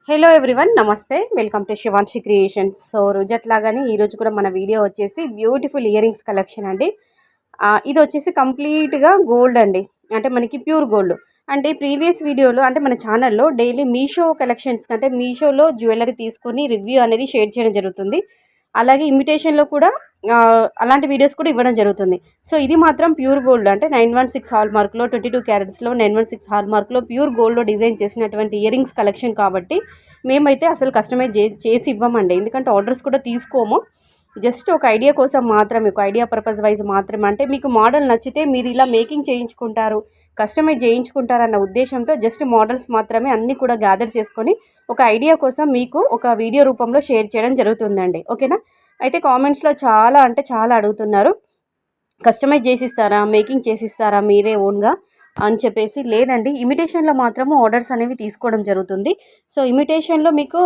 Hello everyone, నమస్తే. Welcome to Shivanshi creations. So రోజట్లాగానే ఈరోజు కూడా మన వీడియో వచ్చేసి బ్యూటిఫుల్ ఇయర్ రింగ్స్ కలెక్షన్ అండి. ఇది వచ్చేసి కంప్లీట్గా గోల్డ్ అండి, అంటే మనకి ప్యూర్ గోల్డ్. అంటే ప్రీవియస్ వీడియోలో అంటే మన ఛానల్లో డైలీ మీషో కలెక్షన్స్ కంటే మీషోలో జ్యువెలరీ తీసుకొని రివ్యూ అనేది షేర్ చేయడం జరుగుతుంది. అలాగే ఇమిటేషన్లో కూడా అలాంటి వీడియోస్ కూడా ఇవ్వడం జరుగుతుంది. సో ఇది మాత్రం ప్యూర్ గోల్డ్, అంటే 916 హాల్ మార్క్లో 22 క్యారెట్స్లో 916 హాల్ మార్క్లో ప్యూర్ గోల్డ్లో డిజైన్ చేసినటువంటి ఇయర్ రింగ్స్ కలెక్షన్ కాబట్టి మేమైతే అసలు కస్టమైజ్ చేసి ఇవ్వమండి. ఎందుకంటే ఆర్డర్స్ కూడా తీసుకోము. జస్ట్ ఒక ఐడియా కోసం మాత్రమే, ఒక ఐడియా పర్పస్ వైజ్ మాత్రమే. అంటే మీకు మోడల్ నచ్చితే మీరు ఇలా మేకింగ్ చేయించుకుంటారు, కస్టమైజ్ చేయించుకుంటారన్న ఉద్దేశంతో జస్ట్ మోడల్స్ మాత్రమే అన్నీ కూడా గ్యాదర్ చేసుకొని ఒక ఐడియా కోసం మీకు ఒక వీడియో రూపంలో షేర్ చేయడం జరుగుతుందండి. ఓకేనా? అయితే కామెంట్స్లో చాలా అంటే చాలా అడుగుతున్నారు, కస్టమైజ్ చేసిస్తారా, మేకింగ్ చేసిస్తారా మీరే ఓన్గా అని చెప్పేసి. లేదండి, ఇమిటేషన్లో మాత్రము ఆర్డర్స్ అనేవి తీసుకోవడం జరుగుతుంది. సో ఇమిటేషన్లో మీకు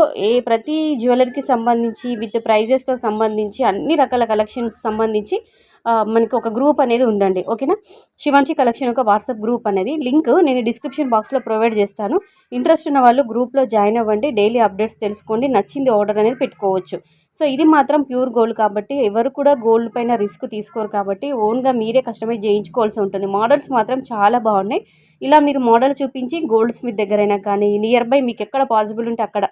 ప్రతి జ్యువెలరీకి సంబంధించి విత్ ప్రైజెస్తో సంబంధించి అన్ని రకాల కలెక్షన్స్ సంబంధించి మనకి ఒక గ్రూప్ అనేది ఉందండి. ఓకేనా? శివాన్షి కలెక్షన్ ఒక వాట్సాప్ గ్రూప్ అనేది లింక్ నేను డిస్క్రిప్షన్ బాక్స్లో ప్రొవైడ్ చేస్తాను. ఇంట్రెస్ట్ ఉన్న వాళ్ళు గ్రూప్లో జాయిన్ అవ్వండి, డైలీ అప్డేట్స్ తెలుసుకోండి, నచ్చింది ఆర్డర్ అనేది పెట్టుకోవచ్చు. సో ఇది మాత్రం ప్యూర్ గోల్డ్ కాబట్టి ఎవరు కూడా గోల్డ్ పైన రిస్క్ తీసుకోరు కాబట్టి ఓన్గా మీరే కస్టమైజ్ చేయించుకోవాల్సి ఉంటుంది. మోడల్స్ మాత్రం చాలా బాగున్నాయి. ఇలా మీరు మోడల్ చూపించి గోల్డ్ స్మిత్ దగ్గరైనా కానీ నియర్ బై మీకు ఎక్కడ పాసిబుల్ ఉంటే అక్కడ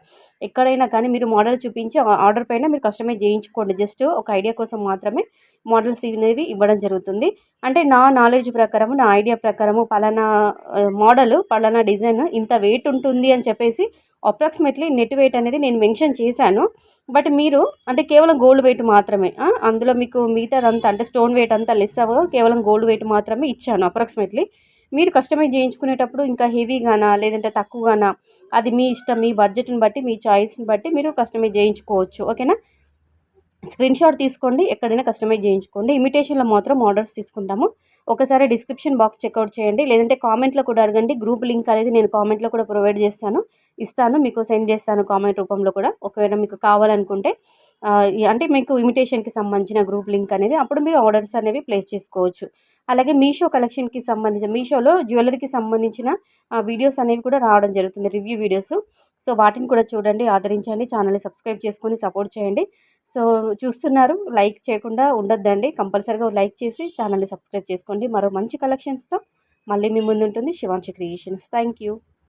ఎక్కడైనా కానీ మీరు మోడల్ చూపించి ఆర్డర్ పైన మీరు కస్టమైజ్ చేయించుకోండి. జస్ట్ ఒక ఐడియా కోసం మాత్రమే మోడల్స్ అనేవి ఇవ్వడం జరుగుతుంది. అంటే నా నాలెడ్జ్ ప్రకారము, నా ఐడియా ప్రకారము పలానా మోడల్ పలానా డిజైన్ ఇంత వెయిట్ ఉంటుంది అని చెప్పేసి అప్రాక్సిమేట్లీ నెట్ వెయిట్ అనేది నేను మెన్షన్ చేశాను. బట్ మీరు అంటే కేవలం గోల్డ్ వెయిట్ మాత్రమే, అందులో మీకు మిగతాదంతా అంటే స్టోన్ వెయిట్ అంతా లెస్ అవ్వగా కేవలం గోల్డ్ వెయిట్ మాత్రమే ఇచ్చాను అప్రాక్సిమేట్లీ. మీరు కస్టమైజ్ చేయించుకునేటప్పుడు ఇంకా హెవీగానా లేదంటే తక్కువగానా అది మీ ఇష్టం, మీ బడ్జెట్ని బట్టి, మీ చాయిస్ని బట్టి మీరు కస్టమైజ్ చేయించుకోవచ్చు. ఓకేనా? స్క్రీన్ షాట్ తీసుకోండి, ఎక్కడైనా కస్టమైజ్ చేయించుకోండి. ఇమిటేషన్లో మాత్రం ఆర్డర్స్ తీసుకుంటాము. ఒకసారి డిస్క్రిప్షన్ బాక్స్ చెక్అవుట్ చేయండి, లేదంటే కామెంట్లో కూడా అడగండి. గ్రూప్ లింక్ అనేది నేను కామెంట్లో కూడా ప్రొవైడ్ ఇస్తాను, మీకు సెండ్ చేస్తాను కామెంట్ రూపంలో కూడా. ఒకవేళ మీకు కావాలనుకుంటే అంటే మీకు ఇమిటేషన్కి సంబంధించిన గ్రూప్ లింక్ అనేది అప్పుడు మీరు ఆర్డర్స్ అనేవి ప్లేస్ చేసుకోవచ్చు. అలాగే మీషో కలెక్షన్కి సంబంధించిన మీషోలో జ్యువెలరీకి సంబంధించిన వీడియోస్ అనేవి కూడా రావడం జరుగుతుంది, రివ్యూ వీడియోస్. సో వాటిని కూడా చూడండి, ఆదరించండి, ఛానల్ని సబ్స్క్రైబ్ చేసుకొని సపోర్ట్ చేయండి. సో చూస్తున్నారు, లైక్ చేయకుండా ఉండొద్దండి, కంపల్సరీగా లైక్ చేసి ఛానల్ని సబ్స్క్రైబ్ చేసుకోండి. మరో మంచి కలెక్షన్స్తో మళ్ళీ మీ ముందు ఉంటుంది శివాన్షి క్రియేషన్స్. Thank you.